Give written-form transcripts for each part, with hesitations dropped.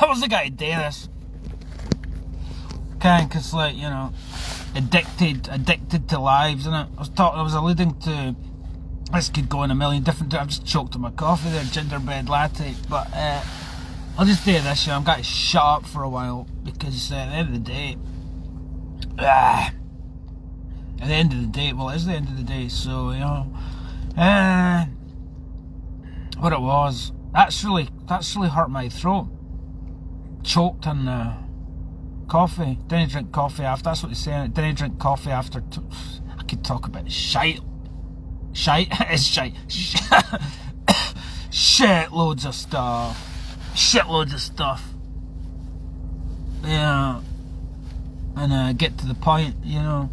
I was the guy to do this. Because, like, you know, addicted to lives, innit? I was alluding to, this could go in a million different, I've just choked on my coffee there, gingerbread latte, but I'll just do this, you know, I'm going to shut up for a while, because at the end of the day, well, it is the end of the day, so, you know, what it was, that's really hurt my throat. Choked on coffee. Didn't drink coffee after. That's what he's saying. Didn't drink coffee after. I could talk about shite. It's shite. Shitloads of stuff. Yeah. And get to the point. You know.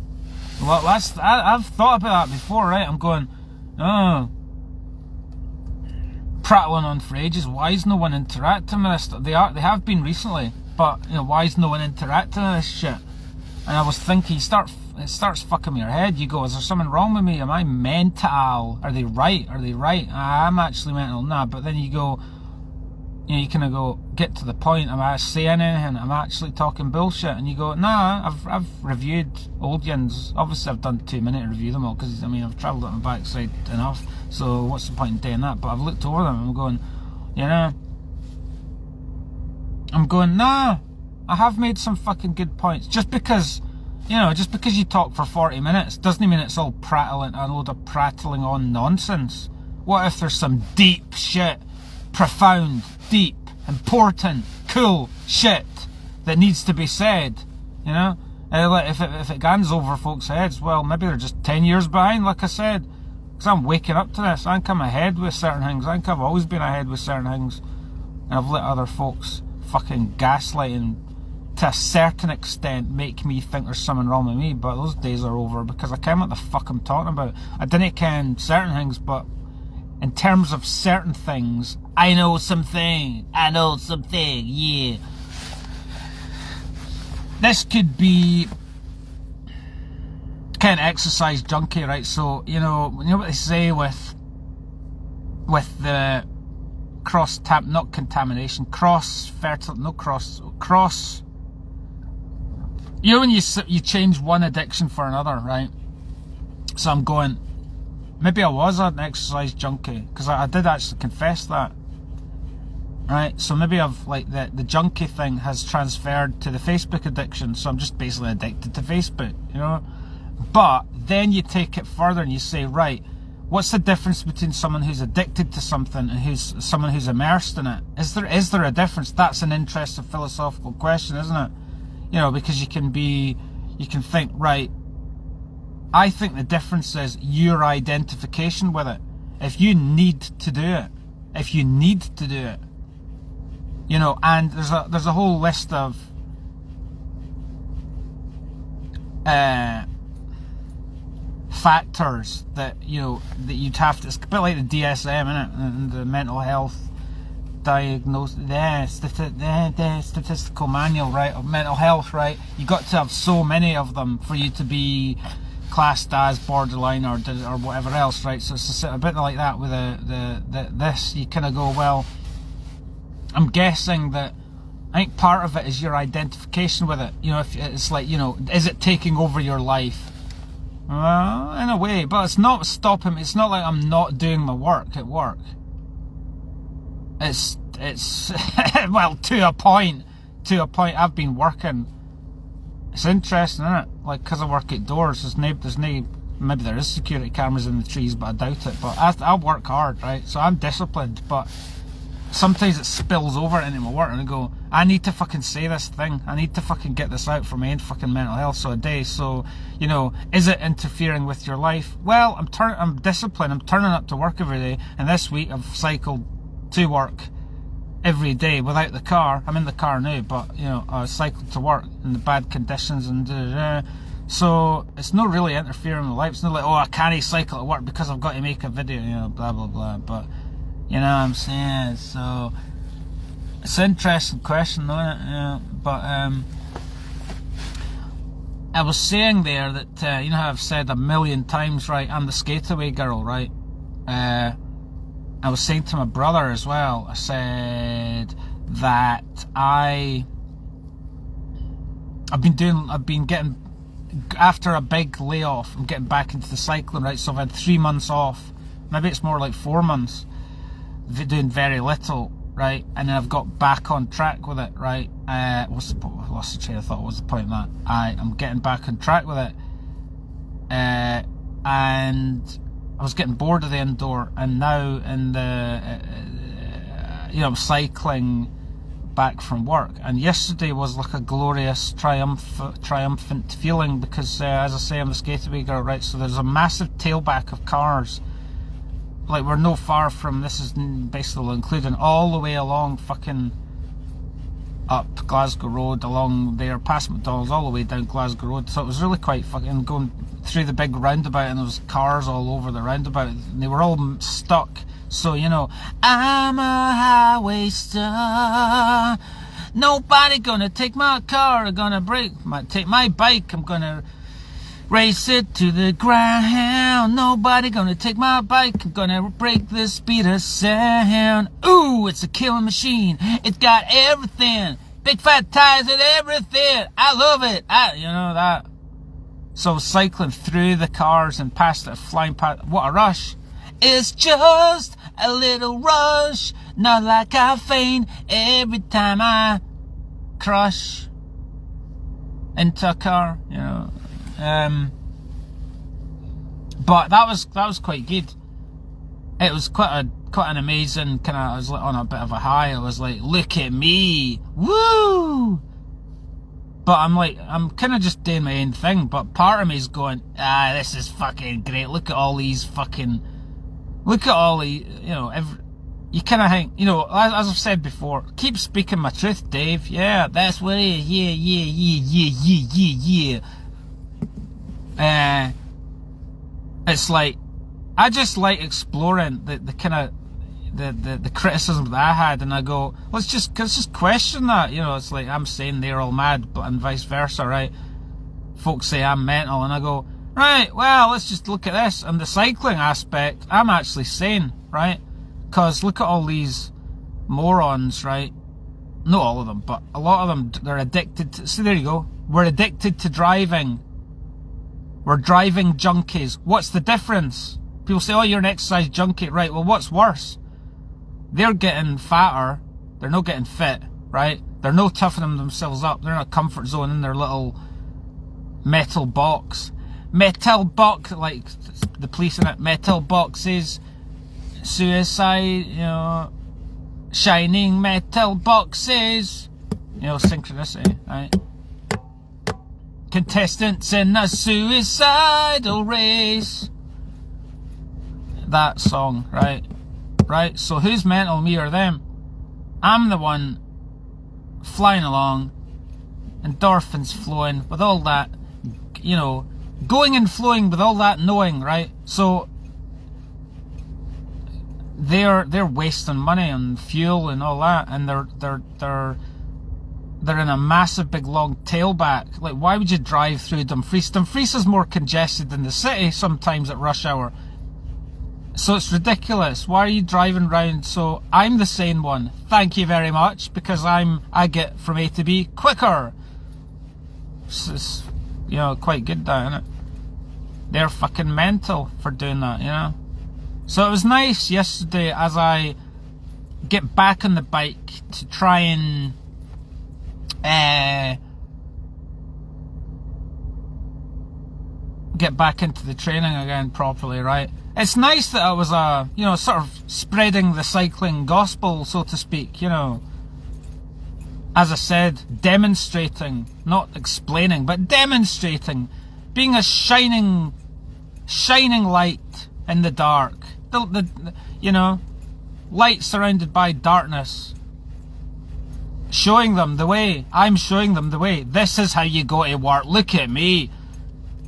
Well, I've thought about that before, right? I'm going, oh, prattling on for ages. Why is no one interacting with this? They have been recently, but you know, why is no one interacting with this shit? And I was thinking, it starts fucking with your head. You go, is there something wrong with me? Am I mental? Are they right? I'm actually mental. Nah, but then you go, you know, you kind of go, get to the point. Am I saying anything? I'm actually talking bullshit. And you go, nah, I've reviewed old yins. Obviously I've done 2 minute review them all, because I mean, I've travelled on my backside enough, so what's the point in doing that? But I've looked over them and I'm going, you know, nah, I have made some fucking good points. Just because you talk for 40 minutes doesn't mean it's all a load of prattling on nonsense. What if there's some deep shit, profound, deep, important, cool shit that needs to be said, you know? If it gangs over folks' heads, well, maybe they're just 10 years behind, like I said. Because I'm waking up to this. I think I'm ahead with certain things. I think I've always been ahead with certain things. And I've let other folks fucking gaslighting, to a certain extent, make me think there's something wrong with me. But those days are over, because I ken what the fuck I'm talking about. I didn't ken certain things, but in terms of certain things, I know something, yeah. This could be kind of exercise junkie, right? So, you know what they say with the cross, you know, when you change one addiction for another, right? So I'm going, maybe I was an exercise junkie, because I did actually confess that, right? So maybe I've, like, the junkie thing has transferred to the Facebook addiction, so I'm just basically addicted to Facebook, you know? But then you take it further and you say, right, what's the difference between someone who's addicted to something and someone who's immersed in it? Is there a difference? That's an interesting philosophical question, isn't it? You know, because you can think, right, I think the difference is your identification with it. If you need to do it, you know, and there's a whole list of factors that, you know, that you'd have to, it's a bit like the DSM, innit, and the mental health diagnosis, the statistical manual, right, of mental health, right? You got to have so many of them for you to be classed as borderline or whatever else, right? So it's a bit like that with this. You kind of go, well, I'm guessing that, I think part of it is your identification with it. You know, if it's like, you know, is it taking over your life? Well, in a way, but it's not stopping me. It's not like I'm not doing my work at work. It's well, to a point, I've been working. It's interesting, isn't it? Like, because I work outdoors, there's no, maybe there is security cameras in the trees, but I doubt it. But I work hard, right? So I'm disciplined, but sometimes it spills over into my work, and I go, I need to fucking say this thing. I need to fucking get this out for my own fucking mental health. So a day, so, you know, is it interfering with your life? Well, I'm disciplined. I'm turning up to work every day, and this week I've cycled to work every day without the car. I'm in the car now, but, you know, I cycled to work in the bad conditions and so it's not really interfering with life. It's not like, oh, I can't cycle to work because I've got to make a video, you know, blah blah blah. But you know what I'm saying? So it's an interesting question, though, isn't it? Yeah. But I was saying there that you know how I've said a million times, right, I'm the skateaway girl, right? I was saying to my brother as well, I said, that I've been getting, after a big layoff, I'm getting back into the cycling, right? So I've had 3 months off, maybe it's more like 4 months, doing very little, right? And then I've got back on track with it, right? Lost the train of thought. What was the point of that? I'm getting back on track with it, and I was getting bored of the indoor, and now in the I'm cycling back from work, and yesterday was like a glorious triumphant feeling, because as I say, I'm the Skateaway girl, right? So there's a massive tailback of cars, like we're no far from, this is basically including all the way along fucking up Glasgow Road, along there past McDonald's, all the way down Glasgow Road. So it was really quite fucking, going through the big roundabout, and there was cars all over the roundabout, and they were all stuck. So, I'm a highway star, nobody gonna take my car, gonna take my bike, I'm gonna race it to the ground, nobody gonna take my bike, I'm gonna break the speed of sound. Ooh, it's a killing machine, it's got everything, big fat tires and everything, I love it, that. So cycling through the cars and past it, flying past, what a rush. It's just a little rush, not like I faint every time I crush into a car, But that was quite good. It was quite an amazing kind of, I was on a bit of a high. I was like, look at me, woo! But I'm kind of just doing my own thing. But part of me is going, this is fucking great. Look at all the, you kind of think, as I've said before, keep speaking my truth, Dave. Yeah, that's what it is. Yeah. It's like, I just like exploring the kind of, the criticism that I had, and I go, let's just question that. It's like I'm saying they're all mad, but and vice versa, right? Folks say I'm mental, and I go, right, well, let's just look at this. And the cycling aspect, I'm actually sane, right? Because look at all these morons, right? Not all of them, but a lot of them, they're addicted to, so there you go. We're addicted to driving. We're driving junkies. What's the difference? People say, oh, you're an exercise junkie. Right, well, what's worse? They're getting fatter. They're not getting fit, right? They're not toughening themselves up. They're in a comfort zone in their little metal box. Metal box, like the police in it. Metal boxes. Suicide, shining metal boxes. Synchronicity, right? Contestants in a suicidal race. That song, right? Right? So who's mental, me or them? I'm the one flying along, endorphins flowing, with all that, going and flowing with all that knowing, right? So they're wasting money on fuel and all that, and they're in a massive big long tailback. Like, why would you drive through Dumfries? Dumfries is more congested than the city sometimes at rush hour. So it's ridiculous. Why are you driving round? So I'm the sane one. Thank you very much, because I get from A to B quicker. It's quite good, that, isn't it? They're fucking mental for doing that, So it was nice yesterday as I get back on the bike to try and get back into the training again properly, right? It's nice that I was sort of spreading the cycling gospel, so to speak, as I said, demonstrating, not explaining, but demonstrating, being a shining light in the dark, light surrounded by darkness, showing them the way. I'm showing them the way. This is how you go to work. Look at me.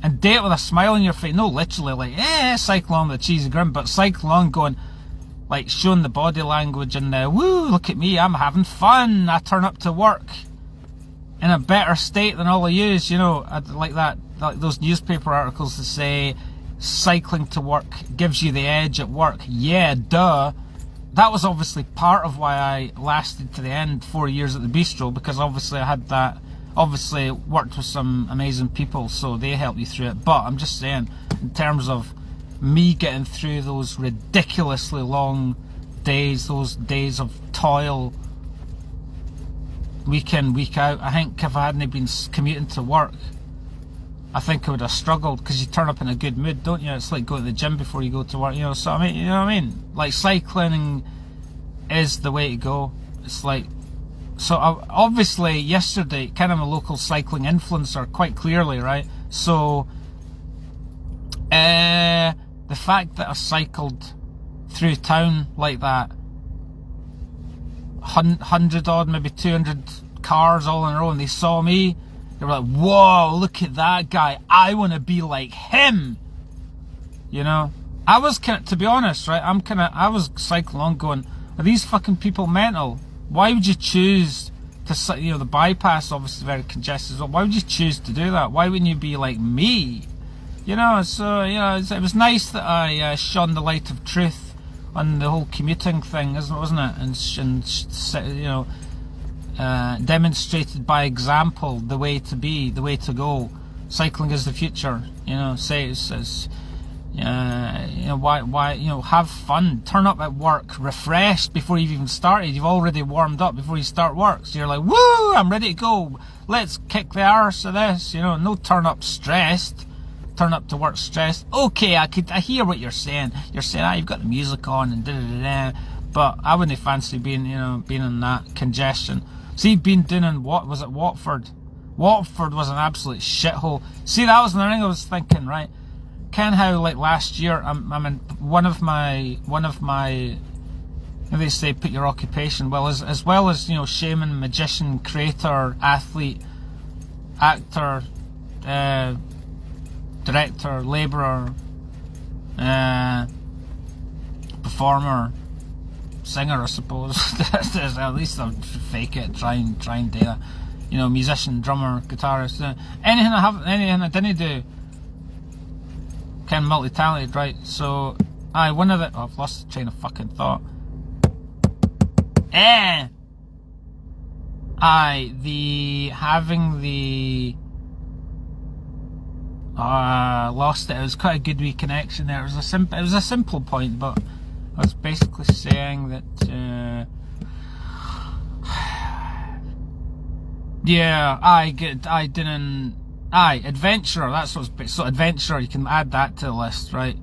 And do it with a smile on your face. No, literally, like, cycle on with a cheesy grin, but cycle on going, like, showing the body language and woo, look at me, I'm having fun. I turn up to work in a better state than all of yous, like that, like those newspaper articles that say cycling to work gives you the edge at work. Yeah, duh. that was obviously part of why I lasted to the end, 4 years at the bistro, because obviously I had that, obviously worked with some amazing people, so they helped you through it. But I'm just saying, in terms of me getting through those ridiculously long days, those days of toil, week in, week out, I think if I hadn't been commuting to work, I think I would have struggled, because you turn up in a good mood, don't you? It's like going to the gym before you go to work, you know. So I mean, you know what I mean? Like, cycling is the way to go. It's like, so obviously yesterday, kind of a local cycling influencer, quite clearly, right? So the fact that I cycled through town like that, 100 odd, maybe 200 cars all in a row, and they saw me, they were like, whoa, look at that guy, I want to be like him, you know. I was to be honest, right, I was cycling on going, are these fucking people mental? Why would you choose to, you know, the bypass obviously very congested, so why would you choose to do that? Why wouldn't you be like me? You know, so, you know, it was nice that I shone the light of truth on the whole commuting thing, wasn't it? And you know, demonstrated by example the way to be, the way to go. Cycling is the future, you know. You know, why, you know, have fun, turn up at work refreshed before you've even started. You've already warmed up before you start work, so you're like, woo, I'm ready to go, let's kick the arse of this, you know. No turn up stressed, turn up to work stressed. Okay, I hear what you're saying, you've got the music on and da-da-da-da, but I wouldn't fancy being, you know, being in that congestion. See, being down in, what was it, Watford was an absolute shithole. See, that was the thing I was thinking, right? Ken, how like last year, I'm in one of my, they say put your occupation, well, as well as, you know, shaman, magician, creator, athlete, actor, director, labourer, performer, singer, I suppose. At least I'll fake it, try and do that. You know, musician, drummer, guitarist, anything I didn't do. Kind of multi-talented, right? So, one of the, oh, I've lost the train of fucking thought. Lost it. It was quite a good wee connection there. It was a simple point, but I was basically saying that, adventurer, that's what's, so adventurer, you can add that to the list, right?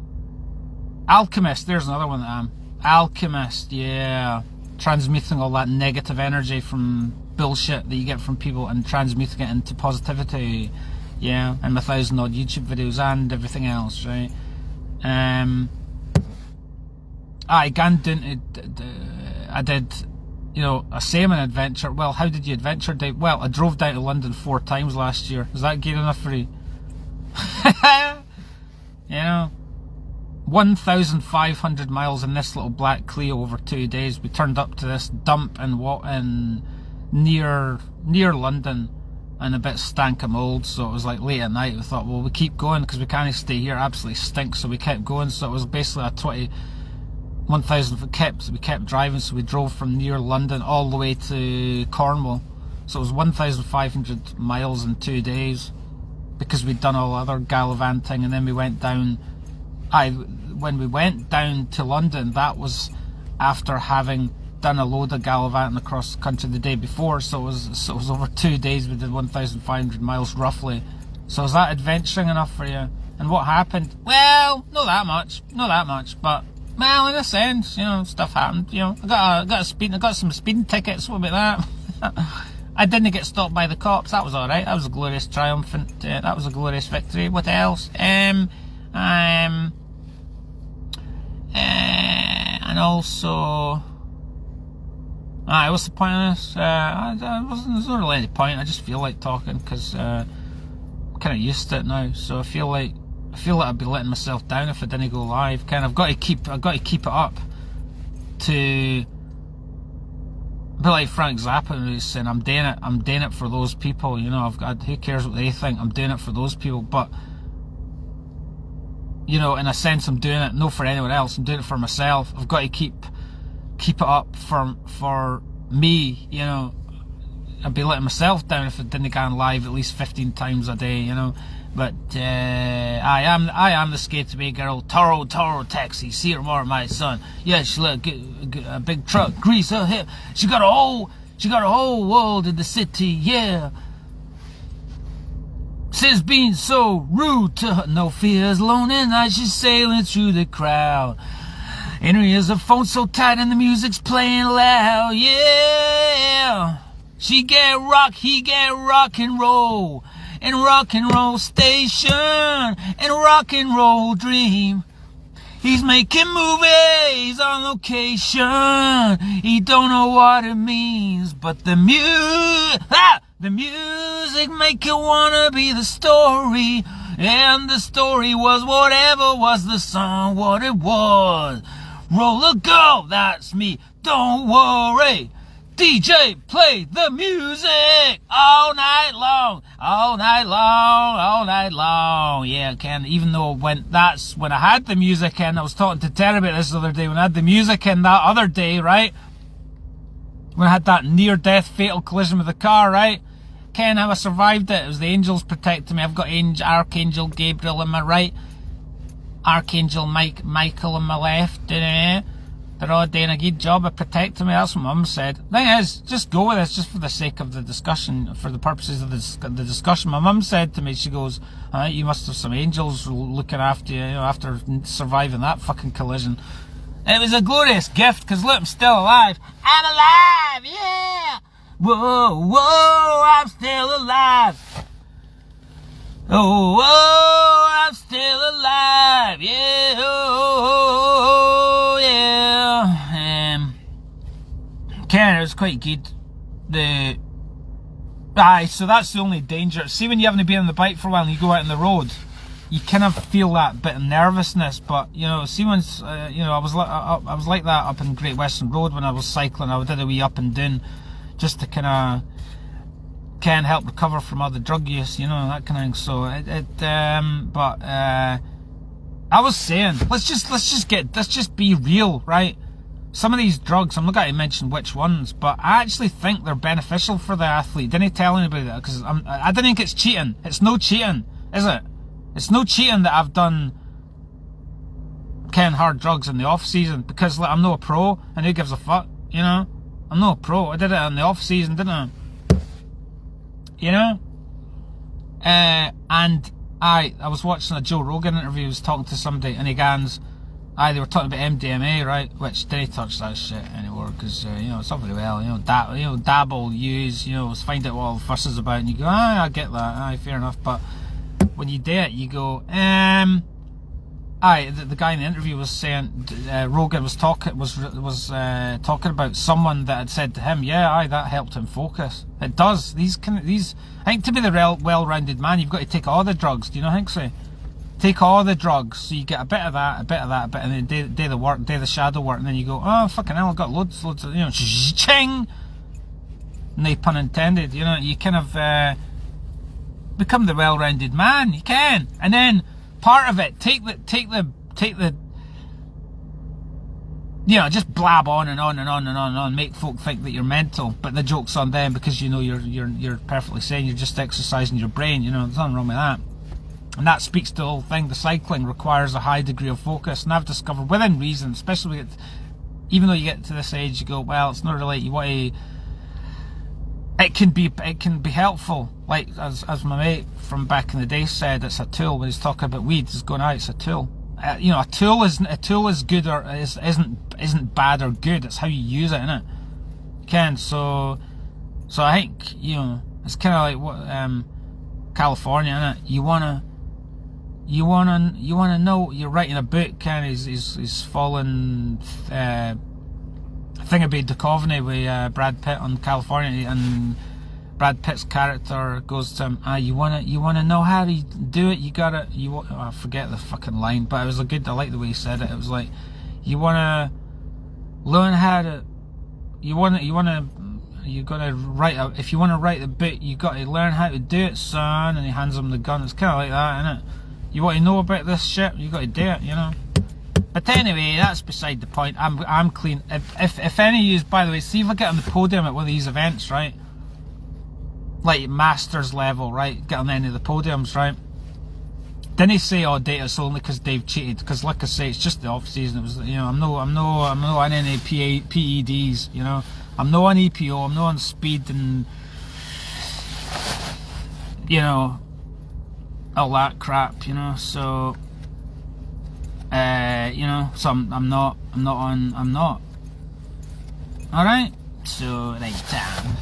Alchemist, there's another one that I am. Alchemist, yeah. Transmuting all that negative energy from bullshit that you get from people and transmuting it into positivity, yeah. And my 1,000 odd YouTube videos and everything else, right? I did, you know, a salmon adventure. Well, how did you adventure down? Well, I drove down to London 4 times last year. Is that good enough for you? You know, 1,500 miles in this little black Clio over 2 days. We turned up to this dump in near London, and a bit stank of mould, so it was like late at night. We thought, well, we keep going because we can't stay here, it absolutely stinks, so we kept going. So it was basically a 1,000 we kept driving, so we drove from near London all the way to Cornwall. So it was 1,500 miles in 2 days, because we'd done all other gallivanting, and then we went down. When we went down to London, that was after having done a load of gallivanting across the country the day before. So it was over 2 days. We did 1,500 miles roughly. So is that adventuring enough for you? And what happened? Well, not that much, but, well, in a sense, you know, stuff happened. You know, I got some speeding tickets. What about that? I didn't get stopped by the cops. That was all right. That was a glorious triumphant. That was a glorious victory. What else? And also, what's the point of this? There's not really any point. I just feel like talking because I'm kind of used to it now. So I feel like I'd be letting myself down if I didn't go live. I've got to keep it up to be like Frank Zappa, who's saying, I'm doing it for those people. You know, who cares what they think? I'm doing it for those people. But, you know, in a sense, I'm doing it not for anyone else. I'm doing it for myself. I've got to keep keep it up for me, you know. I'd be letting myself down if it didn't go on live at least 15 times a day, you know. But I am the skateaway girl. Toro taxi, see her more, my son. Yeah, she look a big truck, grease her hip. She got a whole world in the city, yeah. Since being so rude to her, no fears, lone at night, she's sailing through the crowd. In her ears, her phone so tight and the music's playing loud, yeah. She get rock, he get rock and roll. In rock and roll station, in rock and roll dream. He's making movies on location. He don't know what it means, but the music make you wanna be the story. And the story was whatever was the song, what it was. Roller girl, that's me, don't worry. DJ, play the music all night long, all night long, all night long. Yeah, Ken, even though that's when I had the music in, I was talking to Terry about this the other day, when I had the music in that other day, right? When I had that near-death fatal collision with the car, right? Ken, how I survived it. It was the angels protecting me. I've got Archangel Gabriel on my right, Archangel Michael on my left, they're all doing a good job of protecting me. That's what Mum said. The thing is, just go with this, just for the sake of the discussion, for the purposes of the discussion. My mum said to me, she goes, you must have some angels looking after you, you know, after surviving that fucking collision. It was a glorious gift, because look, I'm still alive. I'm alive, yeah! Whoa, I'm still alive. Oh, I'm still alive, yeah, oh, yeah. Ken, it was quite good. So that's the only danger. See, when you haven't been on the bike for a while and you go out on the road, you kind of feel that bit of nervousness. But you know, see, once you know, I was like that up in Great Western Road when I was cycling. I did a wee up and down just to kind of help recover from other drug use, you know, that kind of thing. So but I was saying, let's just be real, right? Some of these drugs, I'm not going to mention which ones, but I actually think they're beneficial for the athlete. Didn't tell anybody that, because I don't think it's cheating. It's no cheating, is it? It's no cheating that I've done hard drugs in the off season, because like, I'm not a pro, and who gives a fuck, you know? I'm not a pro. I did it in the off season, didn't I? You know? And I was watching a Joe Rogan interview. He was talking to somebody, and he goes, they were talking about MDMA, right? Which didn't touch that shit anymore, because you know, it's not very well. You know, dabble, use, you know, find out what all the fuss is about, and you go, I get that, fair enough. But when you do it, you go, the guy in the interview was saying, Rogan was talking about someone that had said to him, that helped him focus. It does. These, I think, to be the well-rounded man, you've got to take all the drugs. Do you know think so? Take all the drugs, so you get a bit of that, a bit of that, a bit, and then do the work, do the shadow work, and then you go, oh fucking hell, I've got loads of, you know, ching. No pun intended. You know, you kind of become the well-rounded man. You can, and then part of it, take the, you know, just blab on and on and on and on and on, make folk think that you're mental, but the joke's on them, because you know you're perfectly sane. You're just exercising your brain. You know, there's nothing wrong with that. And that speaks to the whole thing. The cycling requires a high degree of focus, and I've discovered, within reason, especially even though you get to this age, you go, well, it's not really, you want to, it can be helpful. Like as my mate from back in the day said, it's a tool. When he's talking about weed, he's going, it's a tool. You know, a tool is good, or isn't bad or good. It's how you use it, innit? You can. So I think, you know, it's kind of like what California, innit? You wanna know. You're writing a book, and he's fallen Thingamabee Duchovny with Brad Pitt on California, and Brad Pitt's character goes to him, you wanna know how to do it, I forget the fucking line, but it was I like the way he said it. It was like, you wanna learn how to, if you wanna write a book, you gotta learn how to do it, son. And he hands him the gun. It's kinda like that, innit? You want to know about this shit, you got to do it, you know. But anyway, that's beside the point. I'm clean. If any of you, by the way, see if I get on the podium at one of these events, right? Like Masters level, right? Get on any of the podiums, right? Didn't say, oh, data's only because Dave cheated. Because like I say, it's just the off season. It was, you know, I'm no on any PEDs. You know, I'm no on EPO. I'm no on speed and, you know, all that crap. You know, so. You know, so I'm not. Alright? So, right, damn.